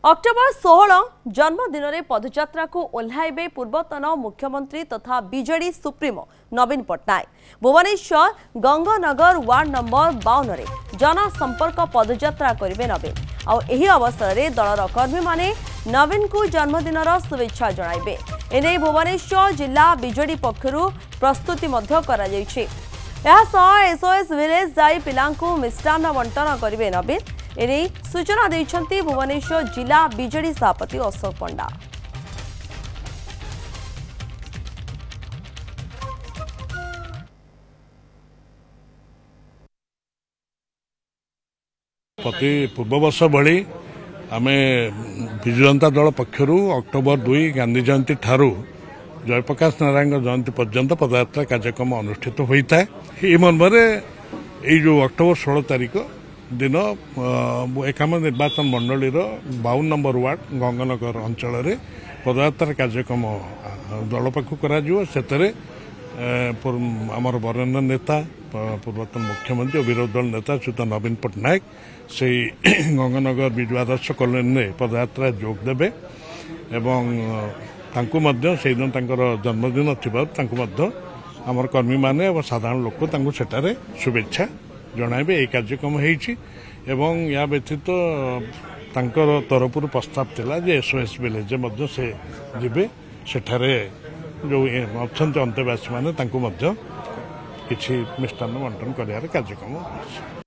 October 16 जन्मदिन में पदयात्रा को ओह्लाइबे पूर्वतन मुख्यमंत्री तथा बीजेडी सुप्रीमो नवीन पट्टनायक। भुवनेश्वर गंगानगर वार्ड नंबर 52 रे जनसंपर्क पदयात्रा करेंगे नवीन। आही अवसर में दलर कर्मी माने नवीन को जन्मदिन शुभेच्छा जणाइबे। एने भुवनेश्वर जिला बीजेडी पक्षरु प्रस्तुति एसओएस विलेज जाई पिलांकु मिष्टान्न बंटन करेंगे नवीन। एने सूचना देइछंती भुवनेश्वर जिला बीजेडी सभापति अशोक पंडा। प्रति पूर्ववर्ष भली आमे विजु जनता दल पक्षरु अक्टोबर 2 गांधी जयंती ठारू जयप्रकाश नारायण जयंती पर्यंत पदयात्रा कार्यक्रम अनुष्ठित होता है। ये मनमरे जो अक्टोबर 16 तारीख दिन एकाम निर्वाचन मंडली 52 नंबर वार्ड गंगानगर अंचल पदयात्रा कार्यक्रम दल पाखु आमर वरेण्य नेता पूर्वतन मुख्यमंत्री और विरोधी दल नेता श्रीयुत नवीन पट्टनायक से गंगानगर विजु आदर्श कॉलोनी में पदयात्रा जोग देवे एवं से दिन जन्मदिन थी आमर कर्मी माने और साधारण लोक सेठारे शुभेच्छा जणाइबे। यह कार्यक्रम एवं या व्यतीत तरफ प्रस्ताव थिला जे एसओएस विलेज से जिबे सेठारे जो अच्छा अंतेवासी माने किसी मिष्टान्न बंटन कर कार्यक्रम।